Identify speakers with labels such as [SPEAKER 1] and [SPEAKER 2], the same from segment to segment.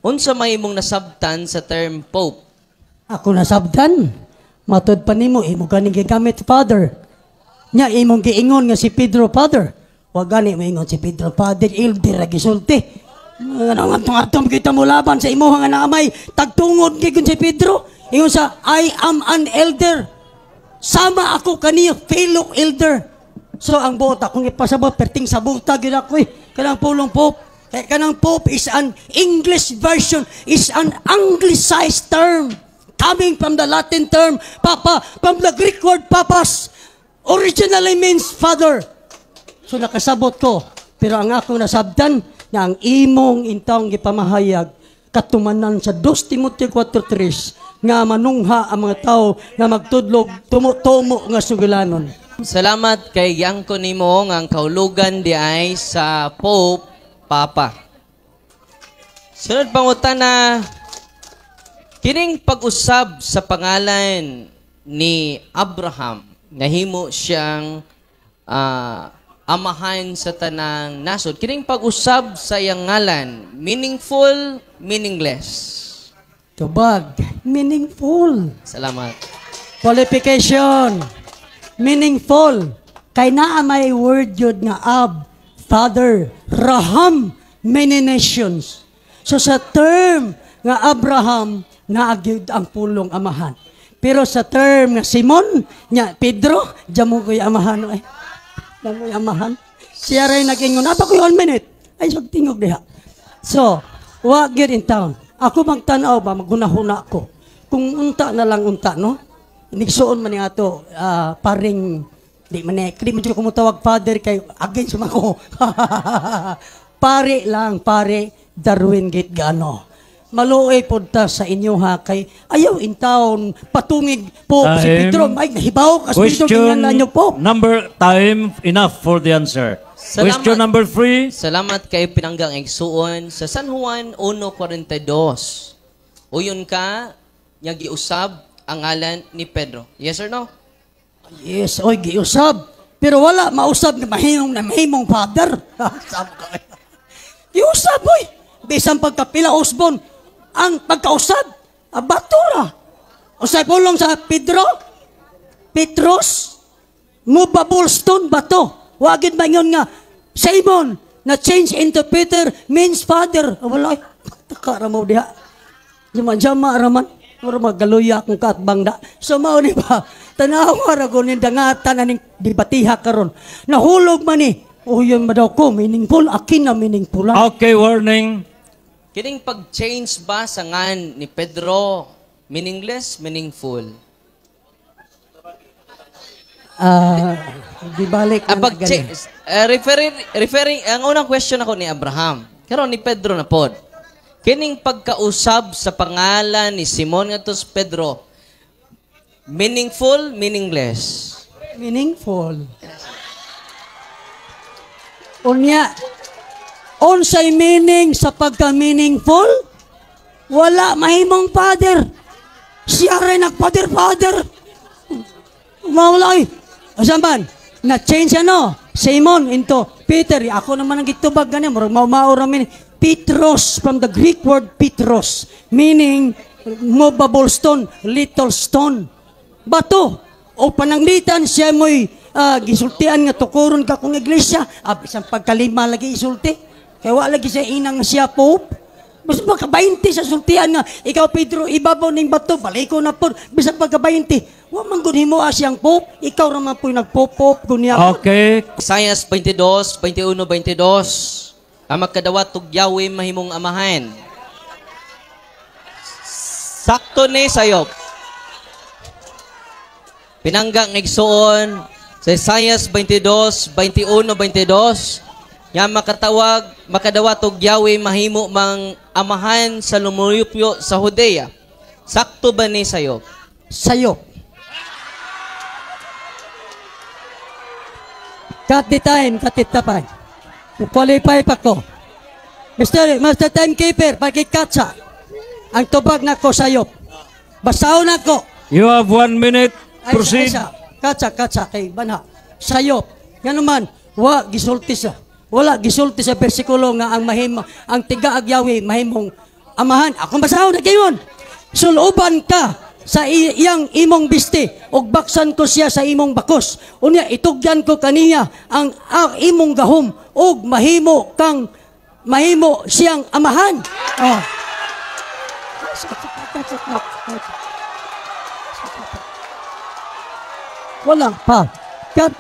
[SPEAKER 1] Unsa may imong nasabtan sa term Pope?
[SPEAKER 2] Ako nasabtan. Matod pa nimo, imo gani gigamit Father. Nya imong giingon nga si Pedro Father. Wa gani maingon si Pedro Father, Elder ra gisulti. Nga atom kita mo laban sa imo nga naamay tagtungod gigon si Pedro. Ingon sa I am an elder. Sama ako kaniya fellow elder. So ang buot akong ipasabot perting sa buta gyud ako kanang pulong Pope. Kaya kanang Pope is an English version, is an anglicized term. Coming from the Latin term, Papa, from the Greek word Papas, originally means Father. So nakasabot ko, pero ang akong nasabtan, na ang imong intawng gipamahayag, katumanan sa 2 Timoteo 4:3, nga manungha ang mga tao na magtudlog, tumo-tumo nga sugalanon.
[SPEAKER 1] Salamat kay Yangko nimo nga ang kaulugan di ay sa Pope, Papa. Sunod pangutana, kining pag-usab sa pangalan ni Abraham, nahimo siyang amahan sa tanang nasod. Kining pag-usab sa iyang ngalan, meaningful, meaningless?
[SPEAKER 2] Tubag, meaningful.
[SPEAKER 1] Salamat.
[SPEAKER 2] Qualification, meaningful. Kay naa may word yun nga Ab, Father, Raham, many nations. So sa term nga Abraham, naagyud ang pulong amahan. Pero sa term nga Simon, nya Pedro, damo ko'y amahan. Damo'y amahan. Siya rin nag-ingon, apa ko 1 minute? Ay, magtingog diha. So, wag yun in town. Ako magtanaw ba, magunahuna ko. Kung unta na lang unta, no? Nigsuon man nga to, paring, di mo dito kumutawag Father kay against ko. Pare lang, pare, Darwin git gano. Maluoy po ta sa inyo ha, kay ayaw in town, patungig po si Pedro, may nahibaw, kas Pedro gingan nyo po.
[SPEAKER 3] Time, enough for the answer.
[SPEAKER 1] Salamat.
[SPEAKER 3] Question number 3.
[SPEAKER 1] Salamat kay pinanggang igsuon sa San Juan 1:42. Uyon ka, nga giusab ang ngalan ni Pedro. Yes or no?
[SPEAKER 2] Yes, oy, giusab. Pero wala, mausab na mahimong Father. Giusab, oy. Bisang pagkapila usbon, ang pagkausab, batura. Usay pulong sa Pedro, Petros, movable stone, bato. Wagid ba yun nga, Simon, na change into Peter means Father. Wala, takara mo diha. Jama-jama raman. Mura magaluya akong katbang da. So mao ni ba, tanawa ra ko ni dangatan aning dibatiha karon. Nahulog man ni. Uyon ba daw ko, meaningful, akin na meaningful.
[SPEAKER 3] Okay, warning.
[SPEAKER 1] Kining pag-change ba sa ngan ni Pedro, meaningless, meaningful?
[SPEAKER 2] Di balik na
[SPEAKER 1] referring, ang unang question ako ni Abraham. Karon ni Pedro na pod. Kining pagkausab sa pangalan ni Simon nga tos Pedro, meaningful, meaningless?
[SPEAKER 2] Meaningful. Unya, unsay meaning sa pagka-meaningful? Wala mahimong Father. Siya rin nag-Father. Mawalay. Asamban, na-change ano? Simon into Peter. Ako naman ang gitubag ganyan. Maura meaning. Petros, from the Greek word Petros, meaning movable stone, little stone. Bato. O pananglitan siya mo'y gisultian nga tukuron ka kung iglesia. Isang pagkalima lagi isulti. Kaya wala lagi siya inang siya Pope. Basta pagka-20 sa sultian nga, ikaw Pedro, ibabaw ng bato, baliko na po. Basta pagka-20, wa man gud himo siyang Pope, ikaw raman po nagpop-pop gunya.
[SPEAKER 3] Okay.
[SPEAKER 1] Isaias 22, 21, 22. Ang magkadawat tug Yahweh mahimong amahan. Sakto ni sayop. Pinanggang igsuon sa Isaias 22, 21, 22. Yang makadawat tug Yahweh mahimo mang amahan sa lumulupyo sa Judea. Sakto ba ni sayop?
[SPEAKER 2] Sayop. Cut the time, cut it tapay. Qualify pa ko. Master Timekeeper, pakikatsa. Ang tubag na ko sayop. Basaw na ko.
[SPEAKER 3] You have 1 minute. Proceed.
[SPEAKER 2] Katsa, kay banha. Sayop. Yan naman, gisulti sa. Wala gisulti sa bersikulo nga ang tigaag Yahweh mahimong amahan. Akong basahon na kayon. Suluban ka sa iyang imong biste ug baksan ko siya sa imong bakos. Unya itugyan ko kaniya ang imong gahom ug mahimo siyang amahan. Oh. Wala pa. Cut.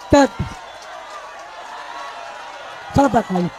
[SPEAKER 2] Sabat kayo.